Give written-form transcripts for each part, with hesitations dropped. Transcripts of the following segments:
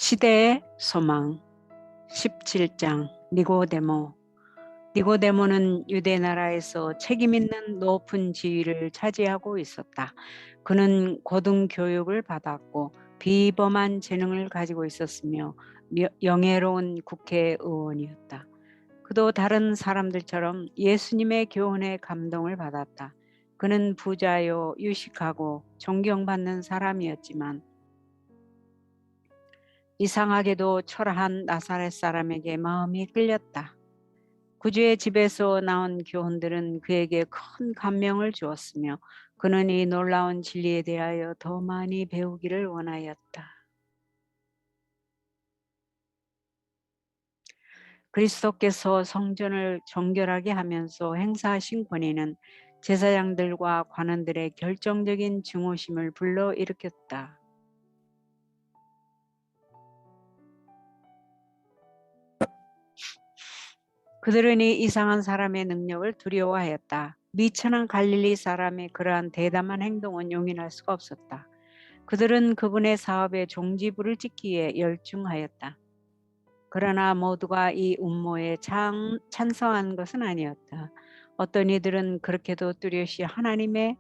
시대의 소망 17장 니고데모. 니고데모는 유대 나라에서 책임 있는 높은 지위를 차지하고 있었다. 그는 고등 교육을 받았고 비범한 재능을 가지고 있었으며 영예로운 국회의원이었다. 그도 다른 사람들처럼 예수님의 교훈에 감동을 받았다. 그는 부자요 유식하고 존경받는 사람이었지만 이상하게도 초라한 나사렛 사람에게 마음이 끌렸다. 구주의 집에서 나온 교훈들은 그에게 큰 감명을 주었으며 그는 이 놀라운 진리에 대하여 더 많이 배우기를 원하였다. 그리스도께서 성전을 정결하게 하면서 행사하신 권위는 제사장들과 관원들의 결정적인 증오심을 불러일으켰다. 그들은 이 이상한 사람의 능력을 두려워하였다. 미천한 갈릴리 사람의 그러한 대담한 행동은 용인할 수가 없었다. 그들은 그분의 사업에 종지부를 찍기에 열중하였다. 그러나 모두가 이 음모에 찬성한 것은 아니었다. 어떤 이들은 그렇게도 뚜렷이 하나님의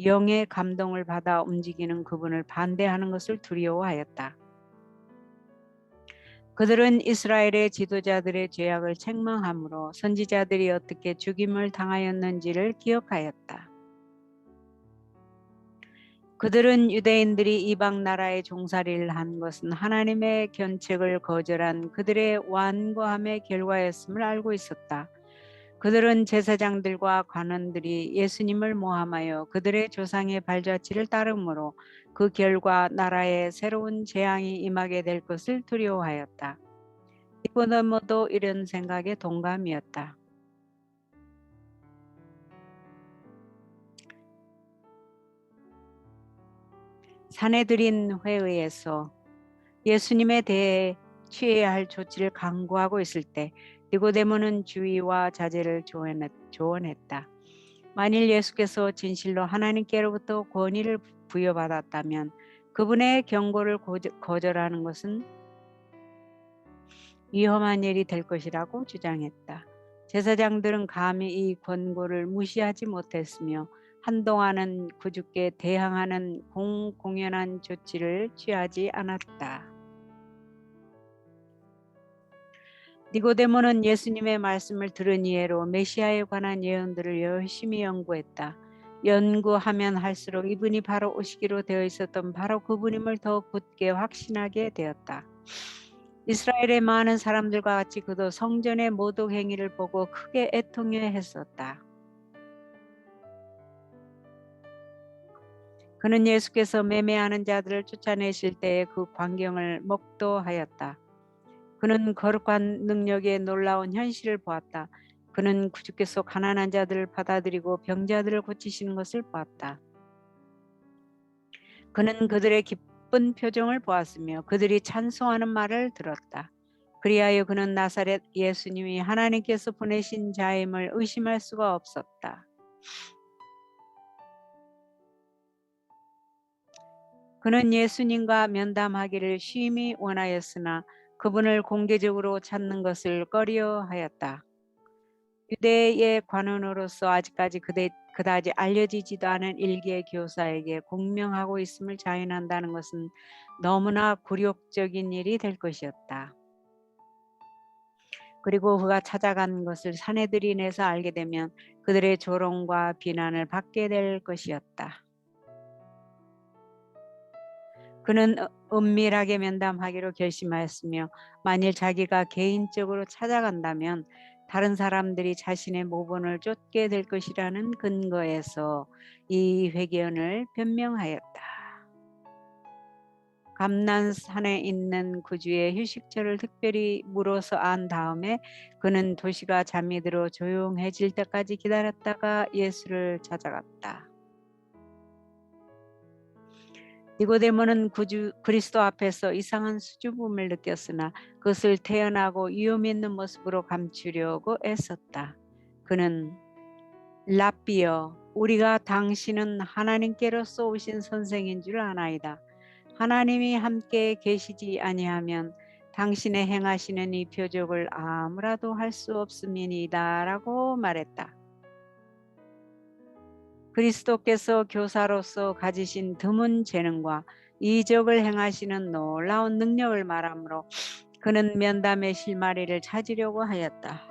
영의 감동을 받아 움직이는 그분을 반대하는 것을 두려워하였다. 그들은 이스라엘의 지도자들의 죄악을 책망하므로 선지자들이 어떻게 죽임을 당하였는지를 기억하였다. 그들은 유대인들이 이방 나라에 종살이를 한 것은 하나님의 견책을 거절한 그들의 완고함의 결과였음을 알고 있었다. 그들은 제사장들과 관원들이 예수님을 모함하여 그들의 조상의 발자취를 따름으로 그 결과 나라에 새로운 재앙이 임하게 될 것을 두려워하였다. 니고데모도 이런 생각에 동감이었다. 사내들인 회의에서 예수님에 대해 취해야 할 조치를 강구하고 있을 때 니고데모는 주의와 자제를 조언했다. 만일 예수께서 진실로 하나님께로부터 권위를 부여받았다면 그분의 경고를 거절하는 것은 위험한 일이 될 것이라고 주장했다. 제사장들은 감히 이 권고를 무시하지 못했으며 한동안은 구주께 대항하는 공공연한 조치를 취하지 않았다. 니고데모는 예수님의 말씀을 들은 이해로 메시아에 관한 예언들을 열심히 연구했다. 연구하면 할수록 이분이 바로 오시기로 되어 있었던 바로 그분임을 더 굳게 확신하게 되었다. 이스라엘의 많은 사람들과 같이 그도 성전의 모독 행위를 보고 크게 애통해했었다. 그는 예수께서 매매하는 자들을 쫓아내실 때의 그 광경을 목도하였다. 그는 거룩한 능력의 놀라운 현실을 보았다. 그는 구주께서 가난한 자들을 받아들이고 병자들을 고치시는 것을 보았다. 그는 그들의 기쁜 표정을 보았으며 그들이 찬송하는 말을 들었다. 그리하여 그는 나사렛 예수님이 하나님께서 보내신 자임을 의심할 수가 없었다. 그는 예수님과 면담하기를 심히 원하였으나 그분을 공개적으로 찾는 것을 꺼려하였다. 유대의 관원으로서 아직까지 그다지 알려지지도 않은 일개 교사에게 공명하고 있음을 자인한다는 것은 너무나 굴욕적인 일이 될 것이었다. 그리고 그가 찾아간 것을 사내들이 내서 알게 되면 그들의 조롱과 비난을 받게 될 것이었다. 그는 은밀하게 면담하기로 결심하였으며 만일 자기가 개인적으로 찾아간다면 다른 사람들이 자신의 모본을 쫓게 될 것이라는 근거에서 이 회개언을 변명하였다. 감난산에 있는 구주의 휴식처를 특별히 물어서 안 다음에 그는 도시가 잠이 들어 조용해질 때까지 기다렸다가 예수를 찾아갔다. 니고데모는 그리스도 앞에서 이상한 수줍음을 느꼈으나 그것을 태연하고 위험 있는 모습으로 감추려고 애썼다. 그는 랍비여, 우리가 당신은 하나님께로서 오신 선생인 줄 아나이다. 하나님이 함께 계시지 아니하면 당신의 행하시는 이 표적을 아무라도 할 수 없음이니이다 라고 말했다. 그리스도께서 교사로서 가지신 드문 재능과 이적을 행하시는 놀라운 능력을 말하므로 그는 면담의 실마리를 찾으려고 하였다.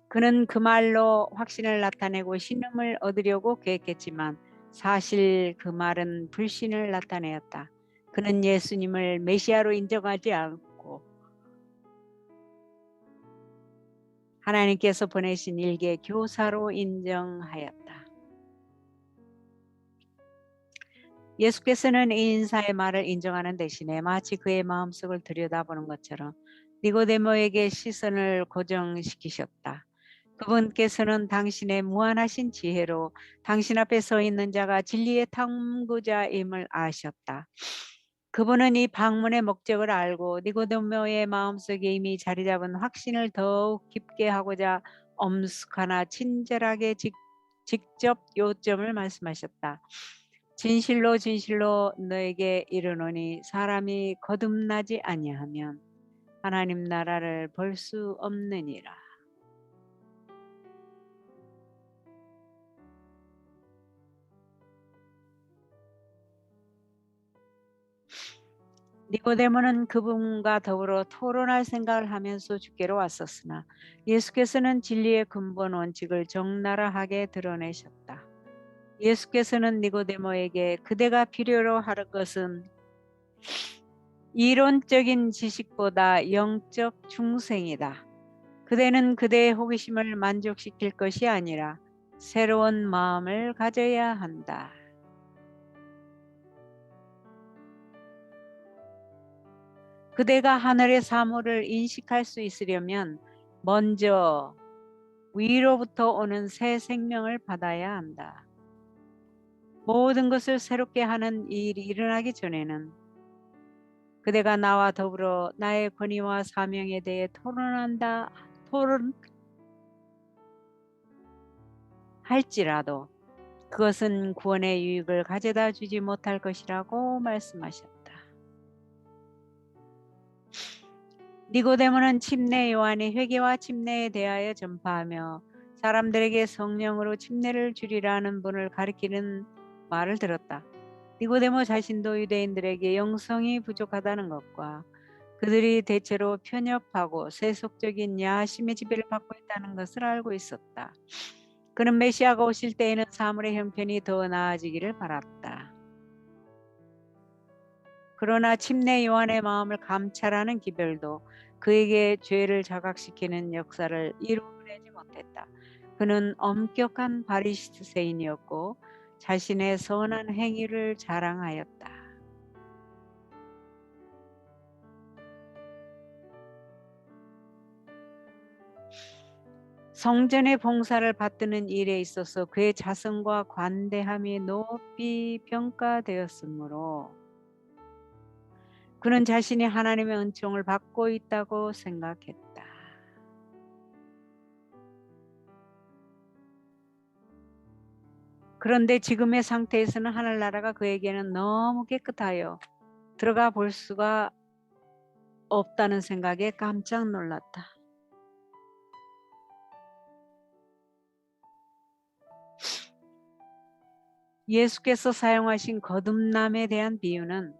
그는 그 말로 확신을 나타내고 신음을 얻으려고 계획했지만 사실 그 말은 불신을 나타내었다. 그는 예수님을 메시아로 인정하지 않고 하나님께서 보내신 일개 교사로 인정하였다. 예수께서는 이 인사의 말을 인정하는 대신에 마치 그의 마음속을 들여다보는 것처럼 니고데모에게 시선을 고정시키셨다. 그분께서는 당신의 무한하신 지혜로 당신 앞에 서 있는 자가 진리의 탐구자임을 아셨다. 그분은 이 방문의 목적을 알고 니고데모의 마음속에 이미 자리 잡은 확신을 더욱 깊게 하고자 엄숙하나 친절하게 직접 요점을 말씀하셨다. 진실로 진실로 너에게 이르노니 사람이 거듭나지 아니하면 하나님 나라를 볼 수 없느니라. 니고데모는 그분과 더불어 토론할 생각을 하면서 주께로 왔었으나 예수께서는 진리의 근본 원칙을 적나라하게 드러내셨다. 예수께서는 니고데모에게 그대가 필요로 할 것은 이론적인 지식보다 영적 중생이다. 그대는 그대의 호기심을 만족시킬 것이 아니라 새로운 마음을 가져야 한다. 그대가 하늘의 사물을 인식할 수 있으려면 먼저 위로부터 오는 새 생명을 받아야 한다. 모든 것을 새롭게 하는 일이 일어나기 전에는 그대가 나와 더불어 나의 권위와 사명에 대해 토론할지라도 그것은 구원의 유익을 가져다 주지 못할 것이라고 말씀하셨다. 니고데모는 침례 요한이 회개와 침례에 대하여 전파하며 사람들에게 성령으로 침례를 주리라는 분을 가리키는 말을 들었다. 니고데모 자신도 유대인들에게 영성이 부족하다는 것과 그들이 대체로 편협하고 세속적인 야심의 지배를 받고 있다는 것을 알고 있었다. 그는 메시아가 오실 때에는 사물의 형편이 더 나아지기를 바랐다. 그러나 침례 요한의 마음을 감찰하는 기별도 그에게 죄를 자각시키는 역사를 이루어내지 못했다. 그는 엄격한 바리새인이었고 자신의 선한 행위를 자랑하였다. 성전의 봉사를 받드는 일에 있어서 그의 자성과 관대함이 높이 평가되었으므로 그는 자신이 하나님의 은총을 받고 있다고 생각했다. 그런데 지금의 상태에서는 하늘나라가 그에게는 너무 깨끗하여 들어가 볼 수가 없다는 생각에 깜짝 놀랐다. 예수께서 사용하신 거듭남에 대한 비유는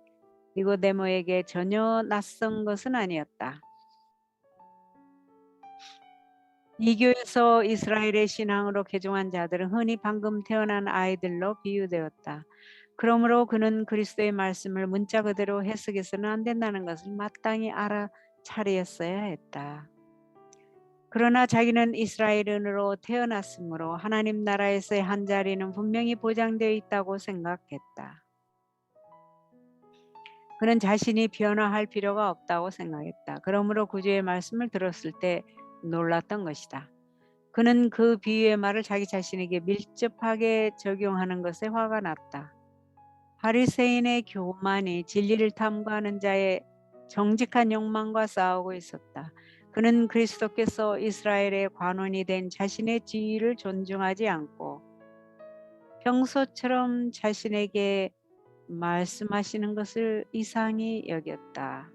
니고데모에게 전혀 낯선 것은 아니었다. 이교에서 이스라엘의 신앙으로 개종한 자들은 흔히 방금 태어난 아이들로 비유되었다. 그러므로 그는 그리스도의 말씀을 문자 그대로 해석해서는 안 된다는 것을 마땅히 알아차렸어야 했다. 그러나 자기는 이스라엘인으로 태어났으므로 하나님 나라에서의 한 자리는 분명히 보장되어 있다고 생각했다. 그는 자신이 변화할 필요가 없다고 생각했다. 그러므로 구주의 말씀을 들었을 때 놀랐던 것이다. 그는 그 비유의 말을 자기 자신에게 밀접하게 적용하는 것에 화가 났다. 바리새인의 교만이 진리를 탐구하는 자의 정직한 욕망과 싸우고 있었다. 그는 그리스도께서 이스라엘의 관원이 된 자신의 지위를 존중하지 않고 평소처럼 자신에게 말씀하시는 것을 이상히 여겼다.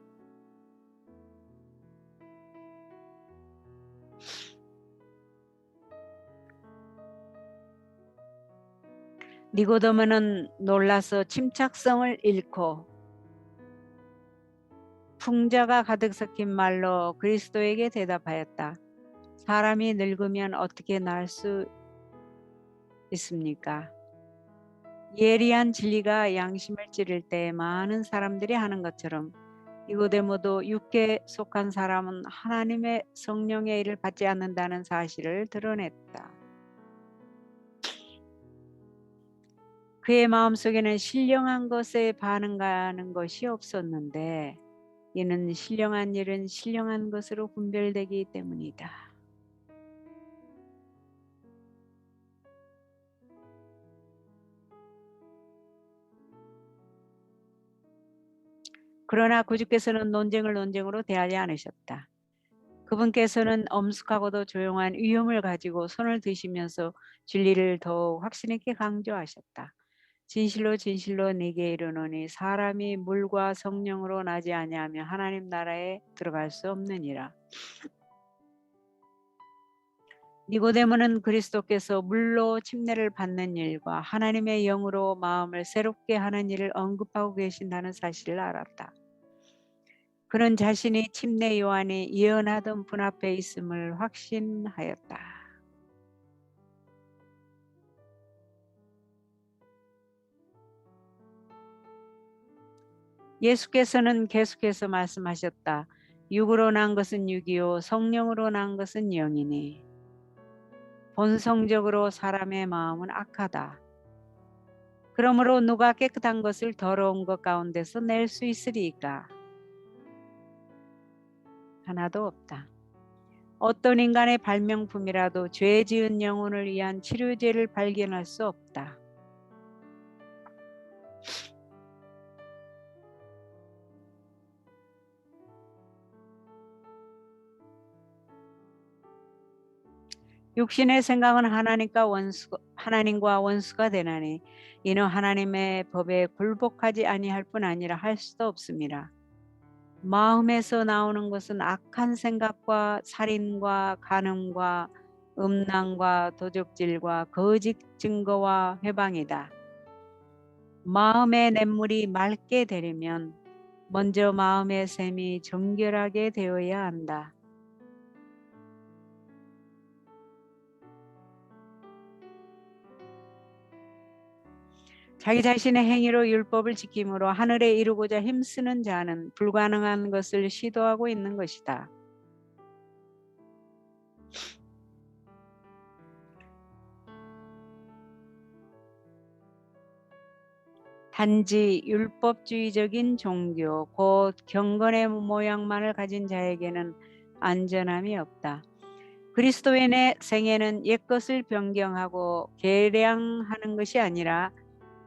니고데모는 놀라서 침착성을 잃고 풍자가 가득 섞인 말로 그리스도에게 대답하였다. 사람이 늙으면 어떻게 날 수 있습니까? 예리한 진리가 양심을 찌를 때 많은 사람들이 하는 것처럼 니고데모도 육계에 속한 사람은 하나님의 성령의 일을 받지 않는다는 사실을 드러냈다. 그의 마음속에는 신령한 것에 반응하는 것이 없었는데 이는 신령한 일은 신령한 것으로 분별되기 때문이다. 그러나 구주께서는 논쟁을 논쟁으로 대하지 않으셨다. 그분께서는 엄숙하고도 조용한 위엄을 가지고 손을 드시면서 진리를 더욱 확신 있게 강조하셨다. 진실로 진실로 네게 이르노니 사람이 물과 성령으로 나지 아니하면 하나님 나라에 들어갈 수 없느니라. 니고데모는 그리스도께서 물로 침례를 받는 일과 하나님의 영으로 마음을 새롭게 하는 일을 언급하고 계신다는 사실을 알았다. 그는 자신이 침례 요한이 예언하던 분 앞에 있음을 확신하였다. 예수께서는 계속해서 말씀하셨다. 육으로 난 것은 육이요 성령으로 난 것은 영이니 본성적으로 사람의 마음은 악하다. 그러므로 누가 깨끗한 것을 더러운 것 가운데서 낼 수 있으리까? 하나도 없다. 어떤 인간의 발명품이라도 죄 지은 영혼을 위한 치료제를 발견할 수 없다. 육신의 생각은 하나님과 원수가 되나니 이는 하나님의 법에 굴복하지 아니할 뿐 아니라 할 수도 없습니다. 마음에서 나오는 것은 악한 생각과 살인과 간음과 음란과 도적질과 거짓 증거와 회방이다. 마음의 냇물이 맑게 되려면 먼저 마음의 샘이 정결하게 되어야 한다. 자기 자신의 행위로 율법을 지킴으로 하늘에 이루고자 힘쓰는 자는 불가능한 것을 시도하고 있는 것이다. 단지 율법주의적인 종교, 곧 경건의 모양만을 가진 자에게는 안전함이 없다. 그리스도인의 생애는 옛것을 변경하고 개량하는 것이 아니라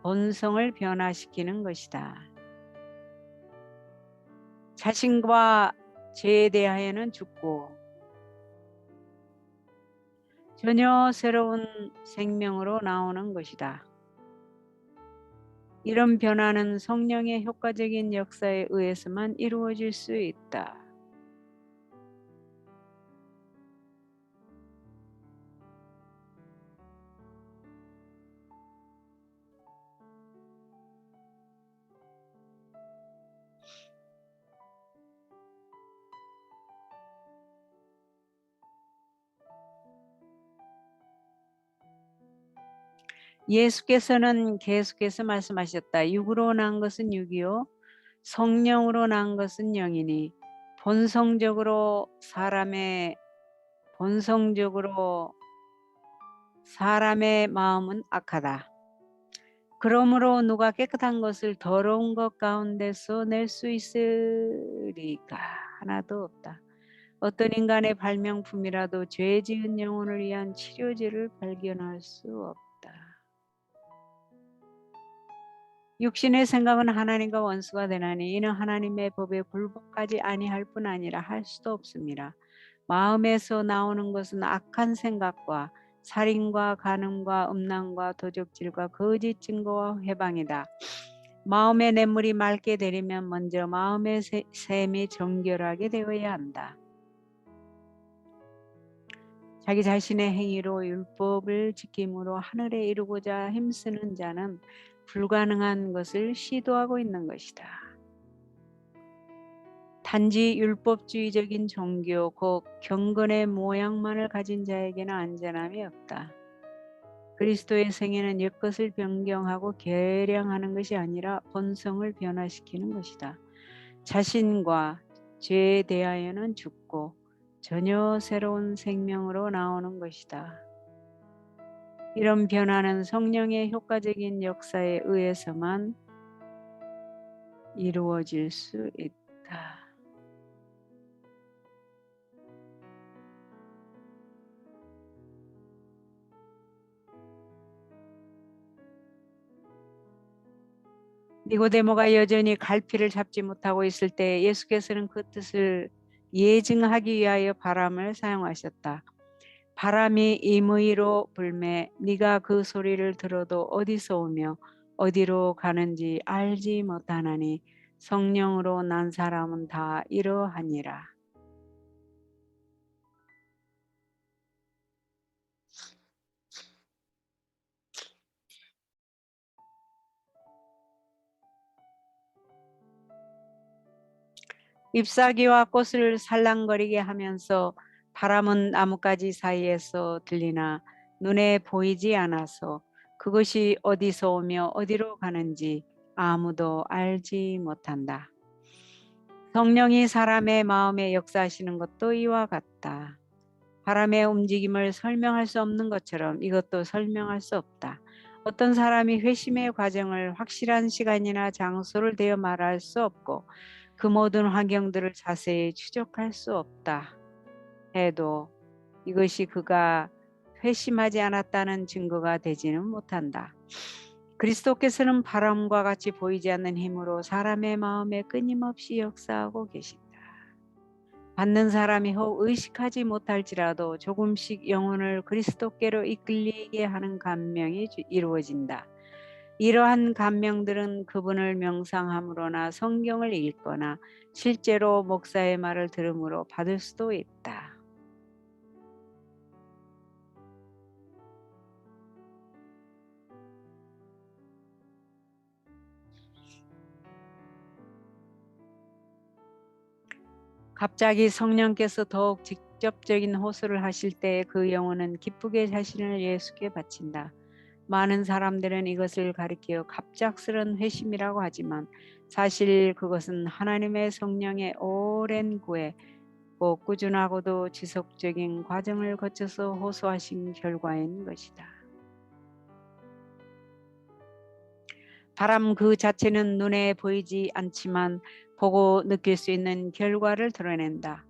본성을 변화시키는 것이다. 자신과 죄에 대하여는 죽고 전혀 새로운 생명으로 나오는 것이다. 이런 변화는 성령의 효과적인 역사에 의해서만 이루어질 수 있다. 예수께서는 계속해서 말씀하셨다. 육으로 난 것은 육이요 성령으로 난 것은 영이니 본성적으로 사람의 마음은 악하다. 그러므로 누가 깨끗한 것을 더러운 것 가운데서 낼 수 있으리까? 하나도 없다. 어떤 인간의 발명품이라도 죄 지은 영혼을 위한 치료제를 발견할 수 없다. 육신의 생각은 하나님과 원수가 되나니 이는 하나님의 법에 굴복하지 아니할 뿐 아니라 할 수도 없습니다. 마음에서 나오는 것은 악한 생각과 살인과 간음과 음란과 도적질과 거짓 증거와 회방이다. 마음의 냇물이 맑게 되려면 먼저 마음의 샘이 정결하게 되어야 한다. 자기 자신의 행위로 율법을 지킴으로 하늘에 이루고자 힘쓰는 자는 불가능한 것을 시도하고 있는 것이다. 단지 율법주의적인 종교, 곧 경건의 모양만을 가진 자에게는 안전함이 없다. 그리스도의 생애는 옛것을 변경하고 개량하는 것이 아니라 본성을 변화시키는 것이다. 자신과 죄에 대하여는 죽고 전혀 새로운 생명으로 나오는 것이다. 이런 변화는 성령의 효과적인 역사에 의해서만 이루어질 수 있다. 니고데모가 여전히 갈피를 잡지 못하고 있을 때 예수께서는 그 뜻을 예증하기 위하여 바람을 사용하셨다. 바람이 임의로 불매 네가 그 소리를 들어도 어디서 오며 어디로 가는지 알지 못하나니 성령으로 난 사람은 다 이러하니라. 잎사귀와 꽃을 살랑거리게 하면서 바람은 나뭇가지 사이에서 들리나 눈에 보이지 않아서 그것이 어디서 오며 어디로 가는지 아무도 알지 못한다. 성령이 사람의 마음에 역사하시는 것도 이와 같다. 바람의 움직임을 설명할 수 없는 것처럼 이것도 설명할 수 없다. 어떤 사람이 회심의 과정을 확실한 시간이나 장소를 대어 말할 수 없고 그 모든 환경들을 자세히 추적할 수 없다 해도 이것이 그가 회심하지 않았다는 증거가 되지는 못한다. 그리스도께서는 바람과 같이 보이지 않는 힘으로 사람의 마음에 끊임없이 역사하고 계신다. 받는 사람이 혹 의식하지 못할지라도 조금씩 영혼을 그리스도께로 이끌리게 하는 감명이 이루어진다. 이러한 감명들은 그분을 명상함으로나 성경을 읽거나 실제로 목사의 말을 들음으로 받을 수도 있다. 갑자기 성령께서 더욱 직접적인 호소를 하실 때 그 영혼은 기쁘게 자신을 예수께 바친다. 많은 사람들은 이것을 가리켜 갑작스런 회심이라고 하지만 사실 그것은 하나님의 성령의 오랜 구애, 꼭 꾸준하고도 지속적인 과정을 거쳐서 호소하신 결과인 것이다. 바람 그 자체는 눈에 보이지 않지만 보고 느낄 수 있는 결과를 드러낸다.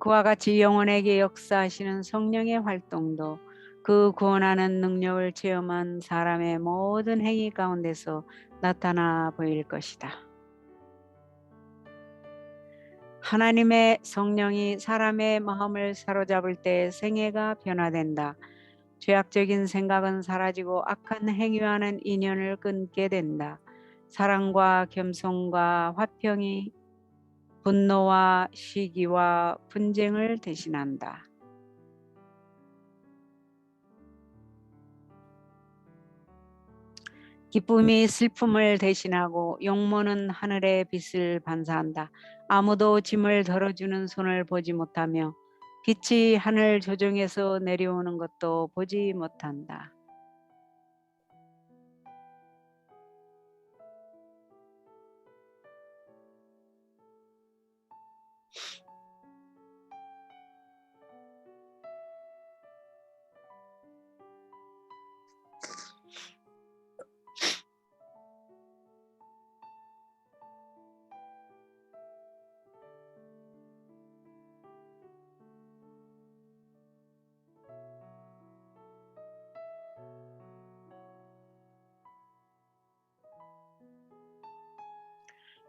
그와 같이 영혼에게 역사하시는 성령의 활동도 그 구원하는 능력을 체험한 사람의 모든 행위 가운데서 나타나 보일 것이다. 하나님의 성령이 사람의 마음을 사로잡을 때 생애가 변화된다. 죄악적인 생각은 사라지고 악한 행위와는 인연을 끊게 된다. 사랑과 겸손과 화평이 분노와 시기와 분쟁을 대신한다. 기쁨이 슬픔을 대신하고 용모는 하늘의 빛을 반사한다. 아무도 짐을 덜어주는 손을 보지 못하며 빛이 하늘 조정에서 내려오는 것도 보지 못한다.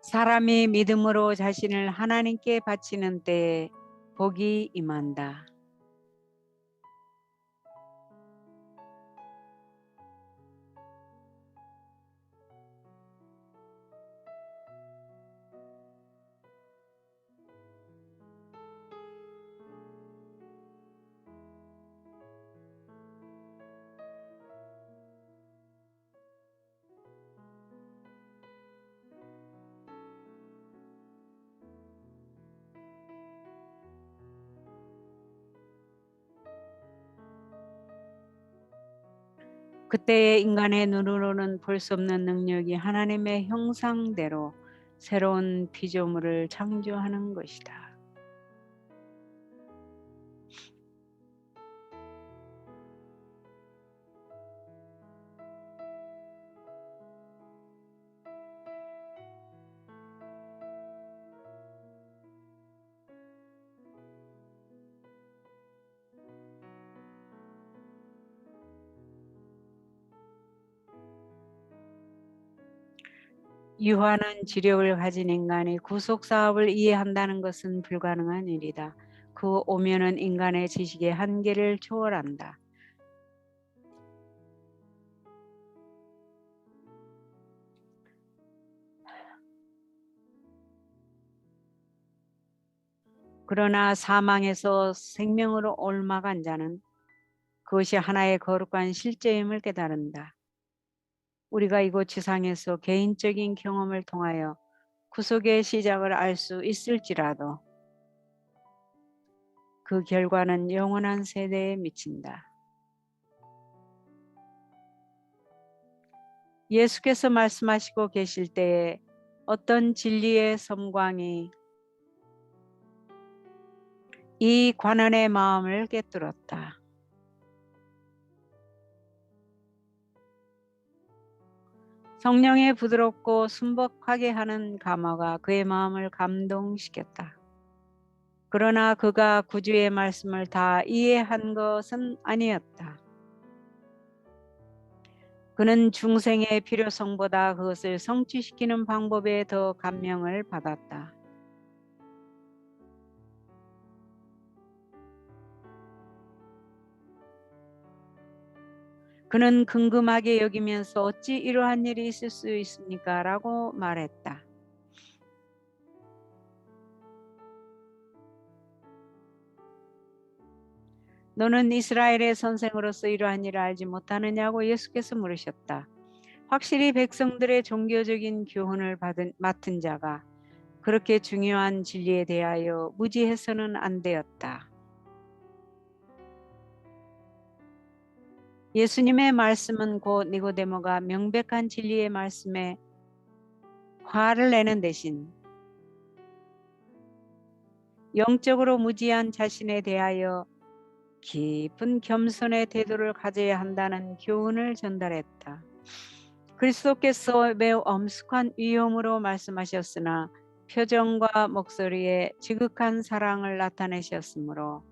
사람이 믿음으로 자신을 하나님께 바치는 때에 복이 임한다. 그때의 인간의 눈으로는 볼 수 없는 능력이 하나님의 형상대로 새로운 피조물을 창조하는 것이다. 유한한 지력을 가진 인간이 구속 사업을 이해한다는 것은 불가능한 일이다. 그 오면은 인간의 지식의 한계를 초월한다. 그러나 사망에서 생명으로 옮아간 자는 그것이 하나의 거룩한 실제임을 깨달은다. 우리가 이곳 지상에서 개인적인 경험을 통하여 구속의 시작을 알 수 있을지라도 그 결과는 영원한 세대에 미친다. 예수께서 말씀하시고 계실 때에 어떤 진리의 섬광이 이 관원의 마음을 꿰뚫었다. 성령의 부드럽고 순박하게 하는 감화가 그의 마음을 감동시켰다. 그러나 그가 구주의 말씀을 다 이해한 것은 아니었다. 그는 중생의 필요성보다 그것을 성취시키는 방법에 더 감명을 받았다. 그는 궁금하게 여기면서 어찌 이러한 일이 있을 수 있습니까? 라고 말했다. 너는 이스라엘의 선생으로서 이러한 일을 알지 못하느냐고 예수께서 물으셨다. 확실히 백성들의 종교적인 교훈을 맡은 자가 그렇게 중요한 진리에 대하여 무지해서는 안 되었다. 예수님의 말씀은 곧 니고데모가 명백한 진리의 말씀에 화를 내는 대신 영적으로 무지한 자신에 대하여 깊은 겸손의 태도를 가져야 한다는 교훈을 전달했다. 그리스도께서 매우 엄숙한 위엄으로 말씀하셨으나 표정과 목소리에 지극한 사랑을 나타내셨으므로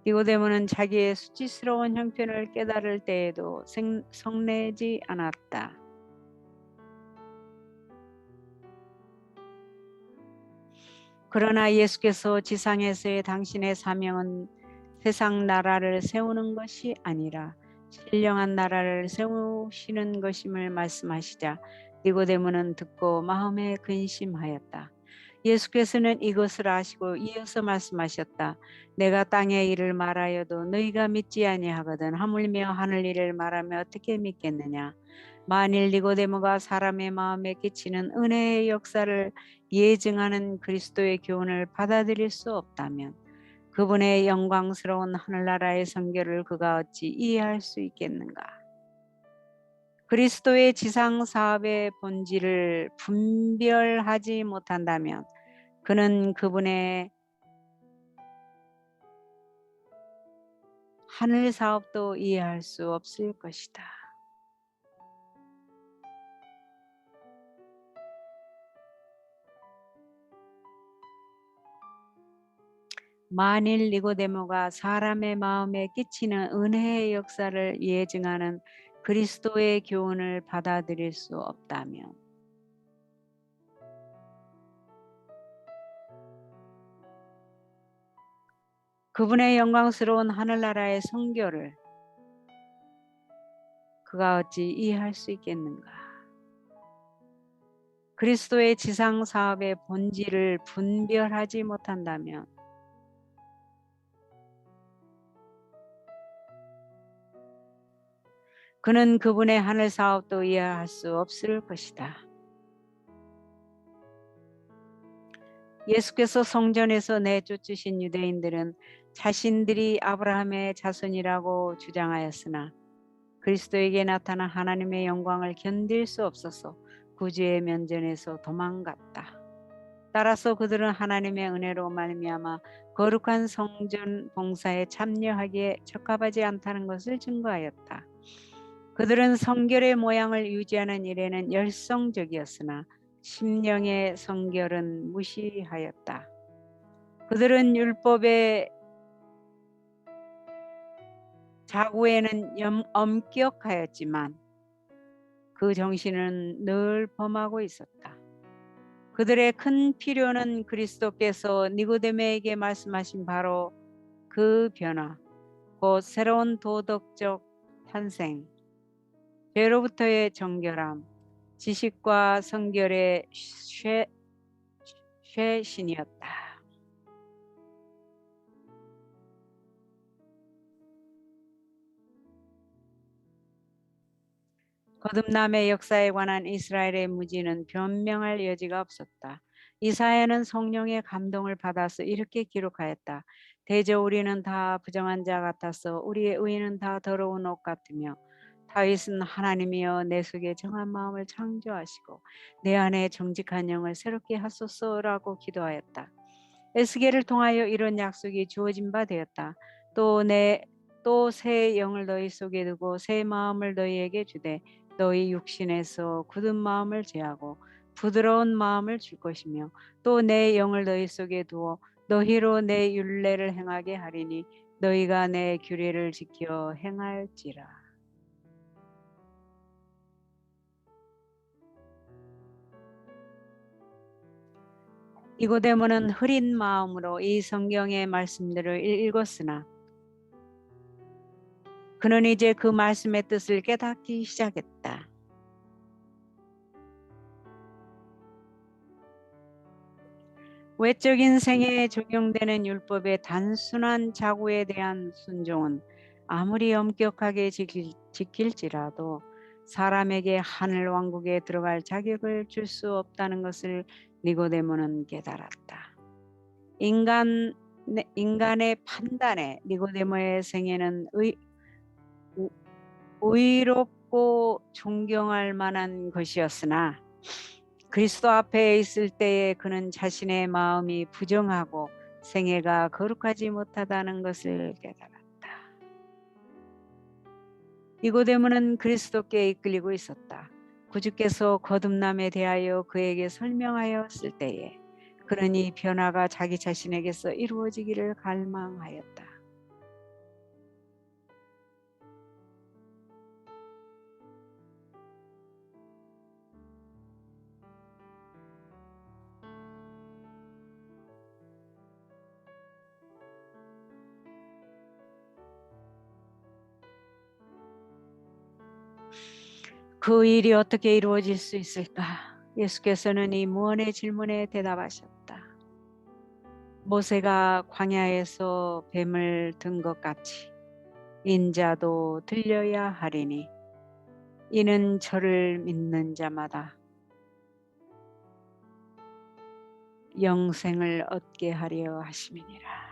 니고데모는 자기의 수치스러운 형편을 깨달을 때에도 성내지 않았다. 그러나 예수께서 지상에서의 당신의 사명은 세상 나라를 세우는 것이 아니라 신령한 나라를 세우시는 것임을 말씀하시자 니고데모는 듣고 마음에 근심하였다. 예수께서는 이것을 아시고 이어서 말씀하셨다. 내가 땅의 일을 말하여도 너희가 믿지 아니하거든 하물며 하늘 일을 말하면 어떻게 믿겠느냐. 만일 니고데모가 사람의 마음에 끼치는 은혜의 역사를 예증하는 그리스도의 교훈을 받아들일 수 없다면 그분의 영광스러운 하늘나라의 선교를 그가 어찌 이해할 수 있겠는가. 그리스도의 지상 사업의 본질을 분별하지 못한다면 그는 그분의 하늘 사업도 이해할 수 없을 것이다. 만일 니고데모가 사람의 마음에 끼치는 은혜의 역사를 예증하는 그리스도의 교훈을 받아들일 수 없다면 그분의 영광스러운 하늘나라의 성교를 그가 어찌 이해할 수 있겠는가? 그리스도의 지상 사업의 본질을 분별하지 못한다면 그는 그분의 하늘 사업도 이해할 수 없을 것이다. 예수께서 성전에서 내쫓으신 유대인들은 자신들이 아브라함의 자손이라고 주장하였으나 그리스도에게 나타난 하나님의 영광을 견딜 수 없어서 구주의 면전에서 도망갔다. 따라서 그들은 하나님의 은혜로 말미암아 거룩한 성전 봉사에 참여하기에 적합하지 않다는 것을 증거하였다. 그들은 성결의 모양을 유지하는 일에는 열성적이었으나 심령의 성결은 무시하였다. 그들은 율법의 자구에는 엄격하였지만 그 정신은 늘 범하고 있었다. 그들의 큰 필요는 그리스도께서 니고데모에게 말씀하신 바로 그 변화, 곧 새로운 도덕적 탄생, 죄로부터의 정결함, 지식과 성결의 쇄신이었다. 거듭남의 역사에 관한 이스라엘의 무지는 변명할 여지가 없었다. 이사야는 성령의 감동을 받아서 이렇게 기록하였다. 대저 우리는 다 부정한 자 같아서 우리의 의는 다 더러운 옷 같으며 다윗은 하나님이여 내 속에 정한 마음을 창조하시고 내 안에 정직한 영을 새롭게 하소서라고 기도하였다. 에스겔을 통하여 이런 약속이 주어진 바 되었다. 또 새 영을 너희 속에 두고 새 마음을 너희에게 주되 너희 육신에서 굳은 마음을 제하고 부드러운 마음을 줄 것이며 또 내 영을 너희 속에 두어 너희로 내 율례를 행하게 하리니 너희가 내 규례를 지켜 행할지라. 니고데모는 흐린 마음으로 이 성경의 말씀들을 읽었으나 그는 이제 그 말씀의 뜻을 깨닫기 시작했다. 외적인 생애에 적용되는 율법의 단순한 자구에 대한 순종은 아무리 엄격하게 지킬지라도 사람에게 하늘 왕국에 들어갈 자격을 줄 수 없다는 것을 니고데모는 깨달았다. 인간의 판단에 니고데모의 생애는 의롭고 존경할 만한 것이었으나 그리스도 앞에 있을 때에 그는 자신의 마음이 부정하고 생애가 거룩하지 못하다는 것을 깨달았다. 니고데모는 그리스도께 이끌리고 있었다. 구주께서 거듭남에 대하여 그에게 설명하였을 때에 그는 이 변화가 자기 자신에게서 이루어지기를 갈망하였다. 그 일이 어떻게 이루어질 수 있을까? 예수께서는 이 무언의 질문에 대답하셨다. 모세가 광야에서 뱀을 든 것 같이 인자도 들려야 하리니 이는 저를 믿는 자마다 영생을 얻게 하려 하심이니라.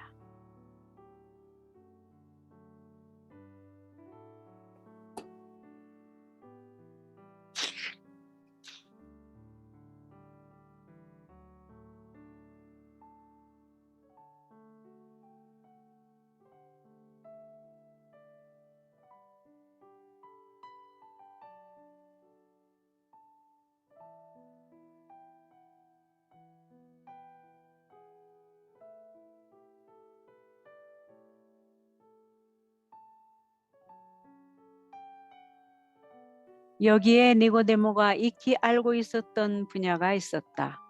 여기에 니고데모가 익히 알고 있었던 분야가 있었다.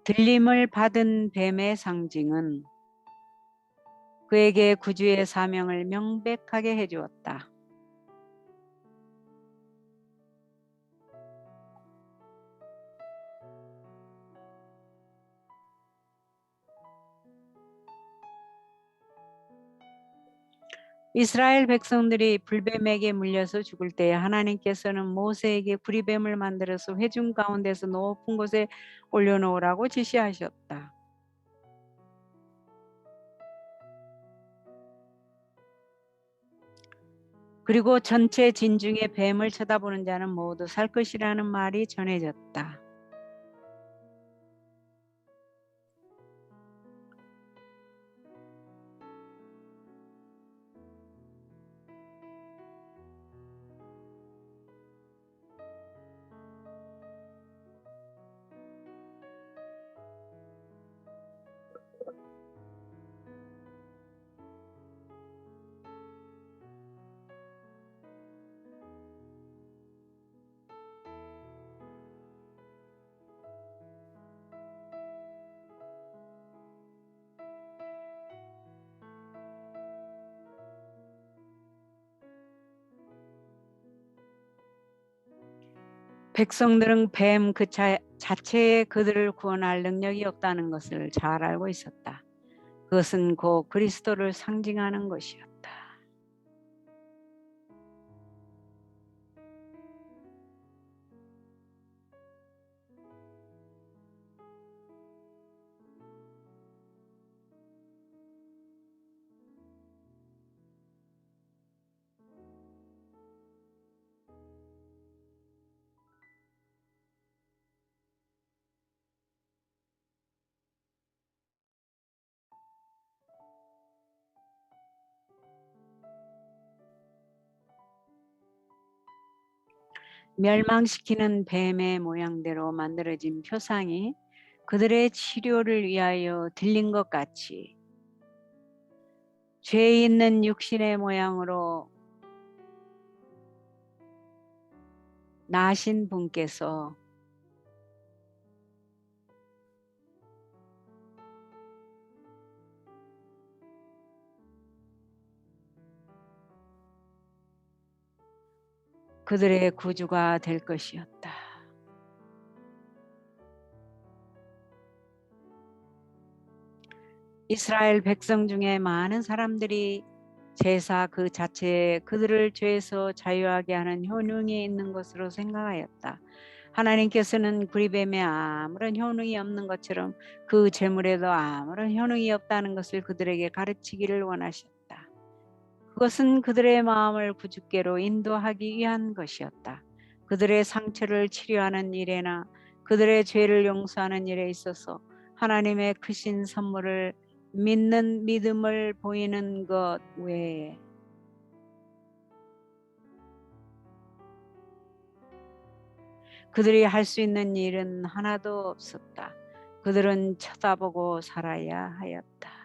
들림을 받은 뱀의 상징은 그에게 구주의 사명을 명백하게 해주었다. 이스라엘 백성들이 불뱀에게 물려서 죽을 때 하나님께서는 모세에게 구리뱀을 만들어서 회중 가운데서 높은 곳에 올려놓으라고 지시하셨다. 그리고 전체 진중에 뱀을 쳐다보는 자는 모두 살 것이라는 말이 전해졌다. 백성들은 뱀 그 자체에 그들을 구원할 능력이 없다는 것을 잘 알고 있었다. 그것은 곧 그리스도를 상징하는 것이었다. 멸망시키는 뱀의 모양대로 만들어진 표상이 그들의 치료를 위하여 들린 것 같이 죄 있는 육신의 모양으로 나신 분께서 그들의 구주가 될 것이었다. 이스라엘 백성 중에 많은 사람들이 제사 그 자체에 그들을 죄에서 자유하게 하는 효능이 있는 것으로 생각하였다. 하나님께서는 구리뱀에 아무런 효능이 없는 것처럼 그 제물에도 아무런 효능이 없다는 것을 그들에게 가르치기를 원하셨다. 그것은 그들의 마음을 구주께로 인도하기 위한 것이었다. 그들의 상처를 치료하는 일에나 그들의 죄를 용서하는 일에 있어서 하나님의 크신 선물을 믿는 믿음을 보이는 것 외에 그들이 할 수 있는 일은 하나도 없었다. 그들은 쳐다보고 살아야 하였다.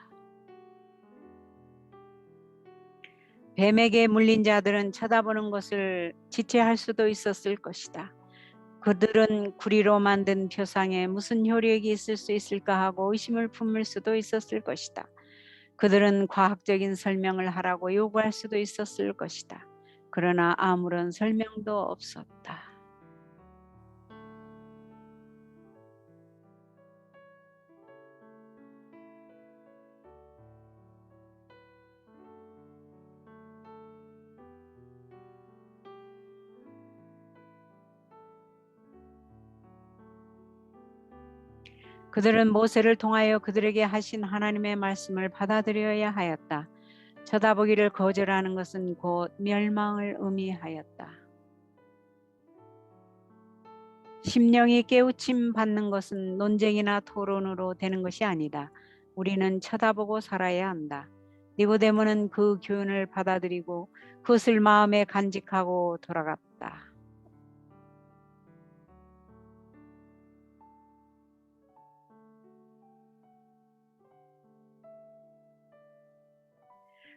뱀에게 물린 자들은 쳐다보는 것을 지체할 수도 있었을 것이다. 그들은 구리로 만든 표상에 무슨 효력이 있을 수 있을까 하고 의심을 품을 수도 있었을 것이다. 그들은 과학적인 설명을 하라고 요구할 수도 있었을 것이다. 그러나 아무런 설명도 없었다. 그들은 모세를 통하여 그들에게 하신 하나님의 말씀을 받아들여야 하였다. 쳐다보기를 거절하는 것은 곧 멸망을 의미하였다. 심령이 깨우침 받는 것은 논쟁이나 토론으로 되는 것이 아니다. 우리는 쳐다보고 살아야 한다. 니고데모는 그 교훈을 받아들이고 그것을 마음에 간직하고 돌아갔다.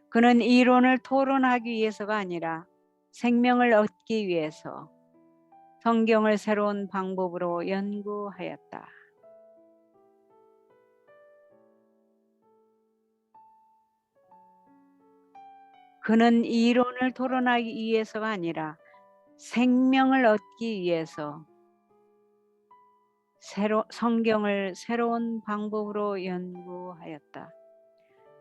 그는 이론을 토론하기 위해서가 아니라 생명을 얻기 위해서 성경을 새로운 방법으로 연구하였다. 그는 이론을 토론하기 위해서가 아니라 생명을 얻기 위해서 성경을 새로운 방법으로 연구하였다.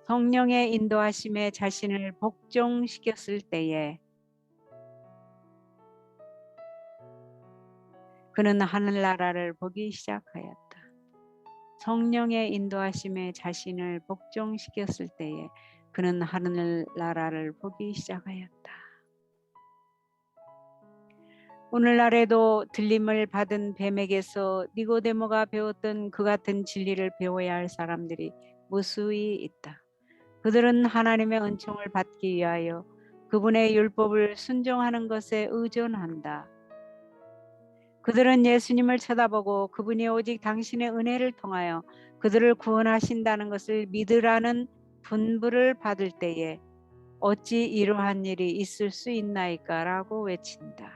성령의 인도하심에 자신을 복종시켰을 때에 그는 하늘나라를 보기 시작하였다. 성령의 인도하심에 자신을 복종시켰을 때에 그는 하늘나라를 보기 시작하였다. 오늘날에도 들림을 받은 뱀에게서 니고데모가 배웠던 그 같은 진리를 배워야 할 사람들이 무수히 있다. 그들은 하나님의 은총을 받기 위하여 그분의 율법을 순종하는 것에 의존한다. 그들은 예수님을 쳐다보고 그분이 오직 당신의 은혜를 통하여 그들을 구원하신다는 것을 믿으라는 분부를 받을 때에 어찌 이러한 일이 있을 수 있나이까라고 외친다.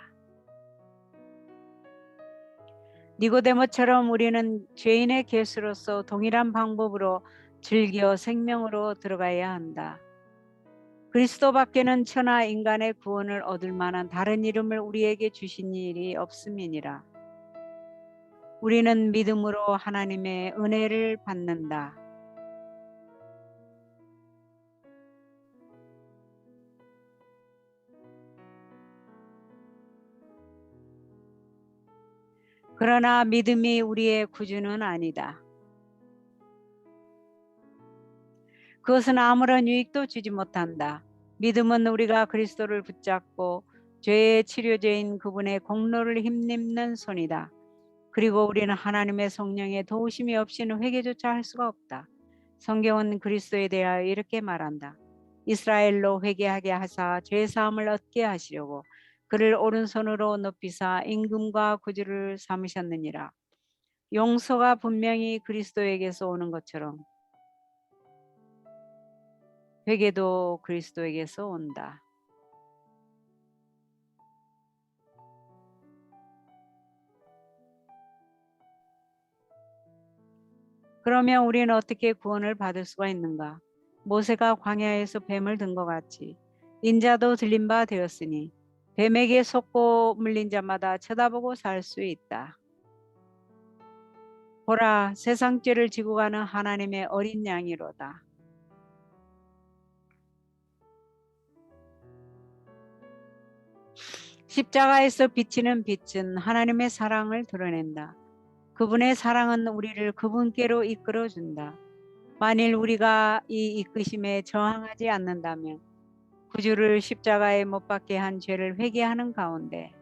니고데모처럼 우리는 죄인의 개수로서 동일한 방법으로 즐겨 생명으로 들어가야 한다. 그리스도밖에는 천하 인간의 구원을 얻을 만한 다른 이름을 우리에게 주신 일이 없음이니라. 우리는 믿음으로 하나님의 은혜를 받는다. 그러나 믿음이 우리의 구주는 아니다. 그것은 아무런 유익도 주지 못한다. 믿음은 우리가 그리스도를 붙잡고 죄의 치료제인 그분의 공로를 힘입는 손이다. 그리고 우리는 하나님의 성령의 도우심이 없이는 회개조차 할 수가 없다. 성경은 그리스도에 대하여 이렇게 말한다. 이스라엘로 회개하게 하사 죄사함을 얻게 하시려고 그를 오른손으로 높이사 임금과 구주를 삼으셨느니라. 용서가 분명히 그리스도에게서 오는 것처럼 회개도 그리스도에게서 온다. 그러면 우리는 어떻게 구원을 받을 수가 있는가? 모세가 광야에서 뱀을 든 것 같이 인자도 들린 바 되었으니 뱀에게 속고 물린 자마다 쳐다보고 살 수 있다. 보라, 세상 죄를 지고 가는 하나님의 어린 양이로다. 십자가에서 비치는 빛은 하나님의 사랑을 드러낸다. 그분의 사랑은 우리를 그분께로 이끌어준다. 만일 우리가 이 이끄심에 저항하지 않는다면 구주를 십자가에 못 박게 한 죄를 회개하는 가운데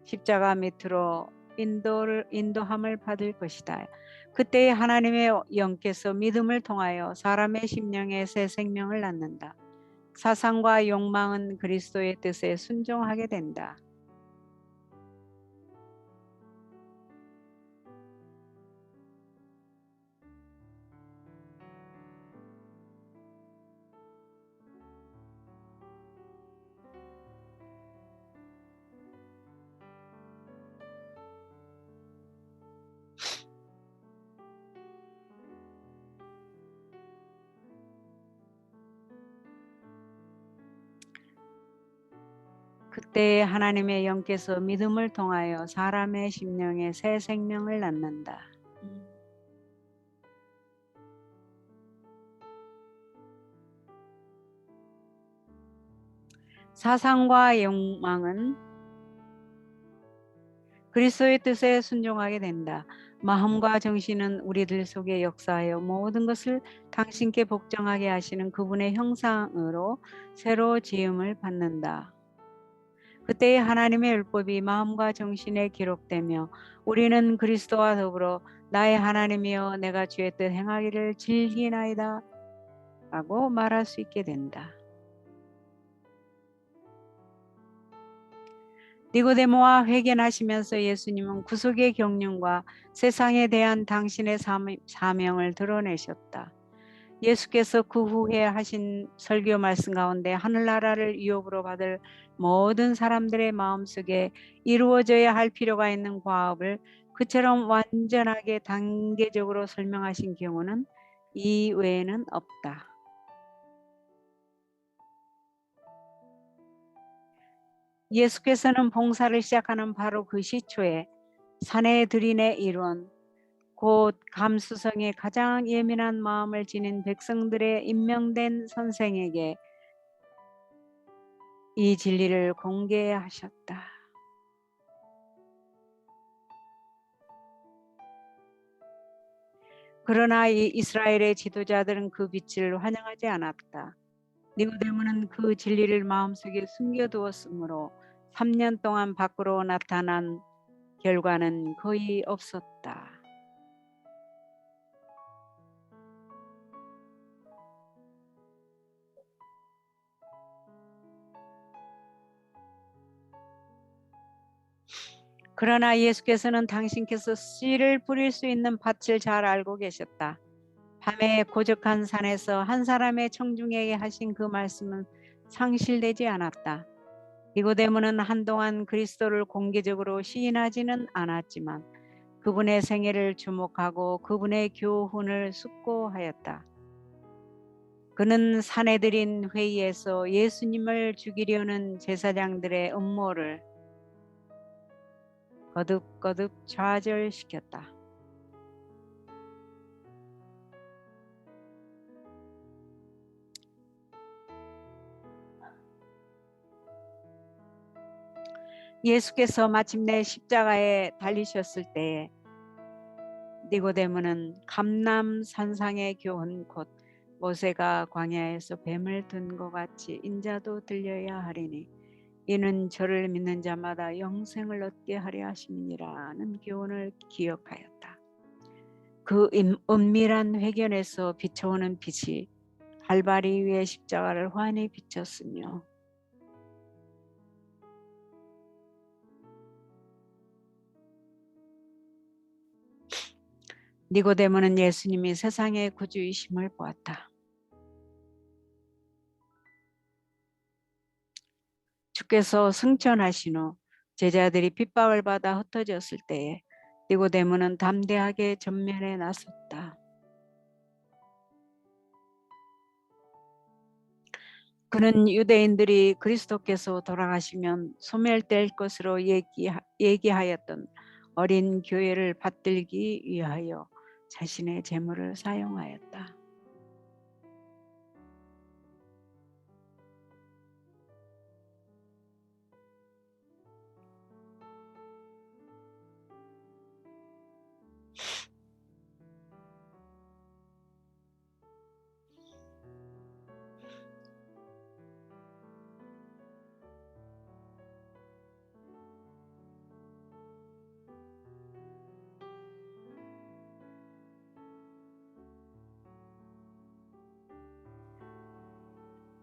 십자가 밑으로 인도함을 받을 것이다. 그때 하나님의 영께서 믿음을 통하여 사람의 심령에 새 생명을 낳는다. 사상과 욕망은 그리스도의 뜻에 순종하게 된다. 그때 하나님의 영께서 믿음을 통하여 사람의 심령에 새 생명을 낳는다. 사상과 욕망은 그리스도의 뜻에 순종하게 된다. 마음과 정신은 우리들 속에 역사하여 모든 것을 당신께 복종하게 하시는 그분의 형상으로 새로 지음을 받는다. 그때 하나님의 율법이 마음과 정신에 기록되며 우리는 그리스도와 더불어 나의 하나님이여 내가 주의 뜻 행하기를 즐기나이다 라고 말할 수 있게 된다. 니고데모와 회개하시면서 예수님은 구속의 경륜과 세상에 대한 당신의 사명을 드러내셨다. 예수께서 그 후에 하신 설교 말씀 가운데 하늘나라를 유업으로 받을 모든 사람들의 마음속에 이루어져야 할 필요가 있는 과업을 그처럼 완전하게 단계적으로 설명하신 경우는 이 외에는 없다. 예수께서는 봉사를 시작하는 바로 그 시초에 사내 들인의 일원, 곧 감수성에 가장 예민한 마음을 지닌 백성들의 임명된 선생에게 이 진리를 공개하셨다. 그러나 이 이스라엘의 지도자들은 그 빛을 환영하지 않았다. 니고데모는 그 진리를 마음속에 숨겨두었으므로 3년 동안 밖으로 나타난 결과는 거의 없었다. 그러나 예수께서는 당신께서 씨를 뿌릴 수 있는 밭을 잘 알고 계셨다. 밤에 고적한 산에서 한 사람의 청중에게 하신 그 말씀은 상실되지 않았다. 니고데모는 한동안 그리스도를 공개적으로 시인하지는 않았지만 그분의 생애를 주목하고 그분의 교훈을 숙고하였다. 그는 사내들인 회의에서 예수님을 죽이려는 제사장들의 음모를 거듭거듭 좌절시켰다. 예수께서 마침내 십자가에 달리셨을 때에 니고데모는 감람산상의 교훈 곧 모세가 광야에서 뱀을 든 것 같이 인자도 들려야 하리니 이는 저를 믿는 자마다 영생을 얻게 하려 하심이니라는 교훈을 기억하였다. 그 은밀한 회견에서 비춰오는 빛이 갈바리 위의 십자가를 환히 비쳤으며 니고데모는 예수님이 세상의 구주이심을 보았다. 주께서 승천하신 후 제자들이 핍박을 받아 흩어졌을 때에 니고데모는 담대하게 전면에 나섰다. 그는 유대인들이 그리스도께서 돌아가시면 소멸될 것으로 얘기하였던 어린 교회를 받들기 위하여 자신의 재물을 사용하였다.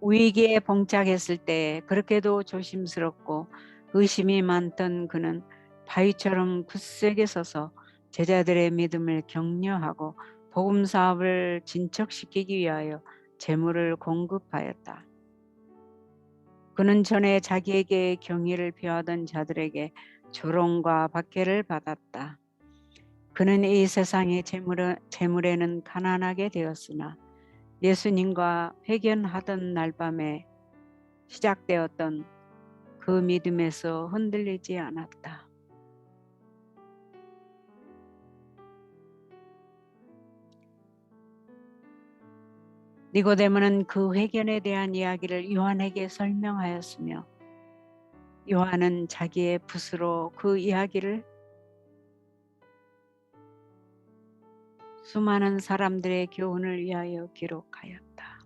위기에 봉착했을 때 그렇게도 조심스럽고 의심이 많던 그는 바위처럼 굳세게 서서 제자들의 믿음을 격려하고 복음 사업을 진척시키기 위하여 재물을 공급하였다. 그는 전에 자기에게 경의를 표하던 자들에게 조롱과 박해를 받았다. 그는 이 세상의 재물에는 가난하게 되었으나 예수님과 회견하던 날밤에 시작되었던 그 믿음에서 흔들리지 않았다. 니고데모는 그 회견에 대한 이야기를 요한에게 설명하였으며 요한은 자기의 붓으로 그 이야기를 수많은 사람들의 교훈을 위하여 기록하였다.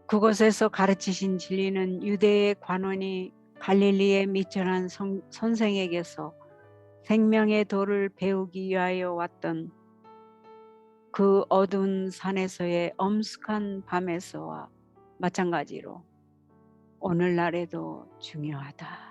그곳에서 가르치신 진리는 유대의 관원이 갈릴리에 미천한 선생에게서 생명의 도를 배우기 위하여 왔던 그 어두운 산에서의 엄숙한 밤에서와 마찬가지로 오늘날에도 중요하다.